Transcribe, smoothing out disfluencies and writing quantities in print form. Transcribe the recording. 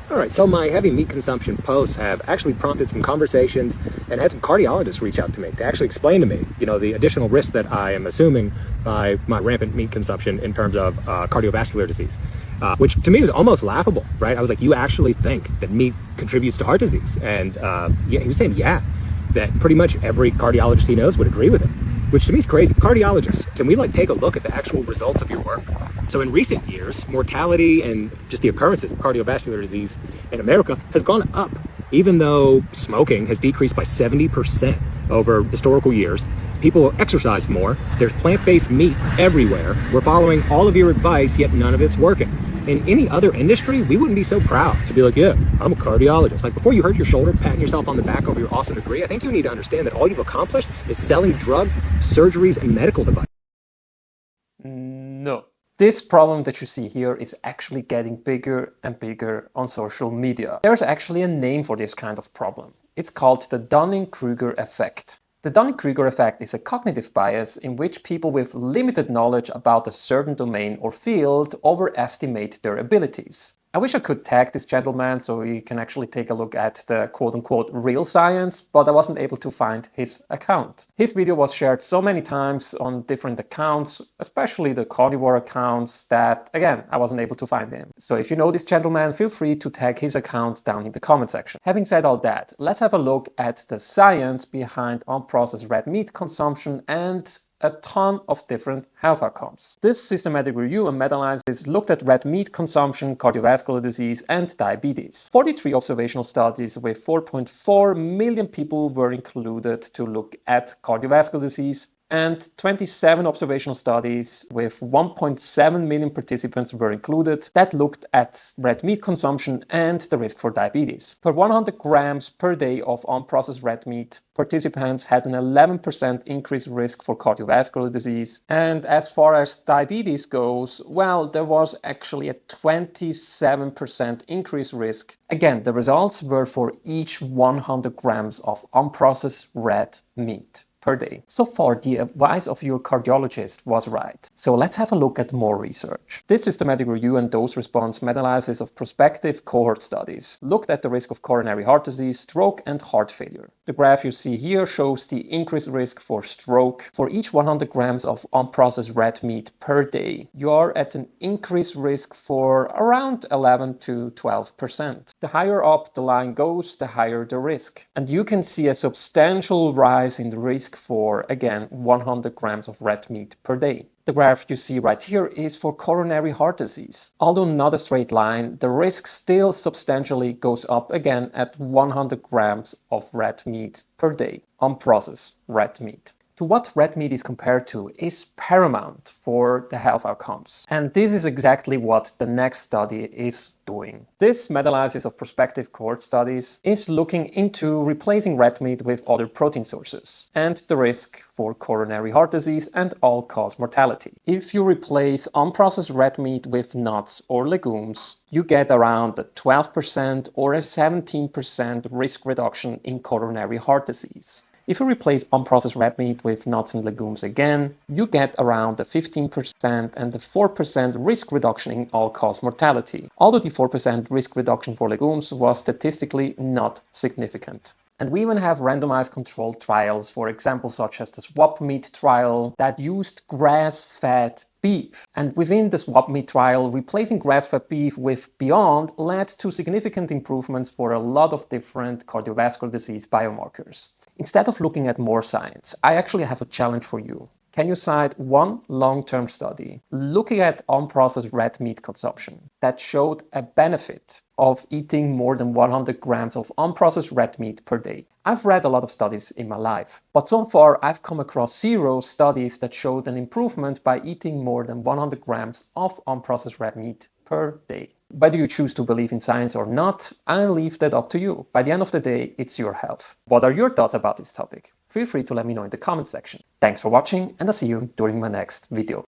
All right, so my heavy meat consumption posts have actually prompted some conversations and had some cardiologists reach out to me to actually explain to me, the additional risk that I am assuming by my rampant meat consumption in terms of cardiovascular disease, which to me was almost laughable, right? I was like, you actually think that meat contributes to heart disease? And yeah, he was saying, yeah, that pretty much every cardiologist he knows would agree with him, which to me is crazy. Cardiologists, can we take a look at the actual results of your work? So in recent years, mortality and just the occurrences of cardiovascular disease in America has gone up, even though smoking has decreased by 70% over historical years. People exercise more. There's plant-based meat everywhere. We're following all of your advice, yet none of it's working. In any other industry, we wouldn't be so proud to be like, yeah, I'm a cardiologist. Like, before you hurt your shoulder, patting yourself on the back over your awesome degree, I think you need to understand that all you've accomplished is selling drugs, surgeries, and medical devices. No. This problem that you see here is actually getting bigger and bigger on social media. There's actually a name for this kind of problem. It's called the Dunning-Kruger effect. The Dunning-Kruger effect is a cognitive bias in which people with limited knowledge about a certain domain or field overestimate their abilities. I wish I could tag this gentleman so he can actually take a look at the quote-unquote real science, but I wasn't able to find his account. His video was shared so many times on different accounts, especially the carnivore accounts, that again, I wasn't able to find him. So if you know this gentleman, feel free to tag his account down in the comment section. Having said all that, let's have a look at the science behind unprocessed red meat consumption and a ton of different health outcomes. This systematic review and meta-analysis looked at red meat consumption, cardiovascular disease, and diabetes. 43 observational studies with 4.4 million people were included to look at cardiovascular disease, and 27 observational studies with 1.7 million participants were included that looked at red meat consumption and the risk for diabetes. Per 100 grams per day of unprocessed red meat, participants had an 11% increased risk for cardiovascular disease. And as far as diabetes goes, well, there was actually a 27% increased risk. Again, the results were for each 100 grams of unprocessed red meat per day. So far, the advice of your cardiologist was right. So let's have a look at more research. This systematic review and dose response meta-analysis of prospective cohort studies looked at the risk of coronary heart disease, stroke, and heart failure. The graph you see here shows the increased risk for stroke. For each 100 grams of unprocessed red meat per day, you are at an increased risk for around 11 to 12%. The higher up the line goes, the higher the risk. And you can see a substantial rise in the risk for, again, 100 grams of red meat per day. The graph you see right here is for coronary heart disease. Although not a straight line, the risk still substantially goes up again at 100 grams of red meat per day, unprocessed red meat. To what red meat is compared to is paramount for the health outcomes. And this is exactly what the next study is doing. This meta-analysis of prospective cohort studies is looking into replacing red meat with other protein sources and the risk for coronary heart disease and all-cause mortality. If you replace unprocessed red meat with nuts or legumes, you get around a 12% or a 17% risk reduction in coronary heart disease. If you replace unprocessed red meat with nuts and legumes again, you get around a 15% and a 4% risk reduction in all-cause mortality, although the 4% risk reduction for legumes was statistically not significant. And we even have randomized controlled trials, for example, such as the swap meat trial that used grass-fed beef. And within the swap meat trial, replacing grass-fed beef with Beyond led to significant improvements for a lot of different cardiovascular disease biomarkers. Instead of looking at more science, I actually have a challenge for you. Can you cite one long-term study looking at unprocessed red meat consumption that showed a benefit of eating more than 100 grams of unprocessed red meat per day? I've read a lot of studies in my life, but so far I've come across 0 studies that showed an improvement by eating more than 100 grams of unprocessed red meat per day. Whether you choose to believe in science or not, I'll leave that up to you. By the end of the day, it's your health. What are your thoughts about this topic? Feel free to let me know in the comment section. Thanks for watching, and I'll see you during my next video.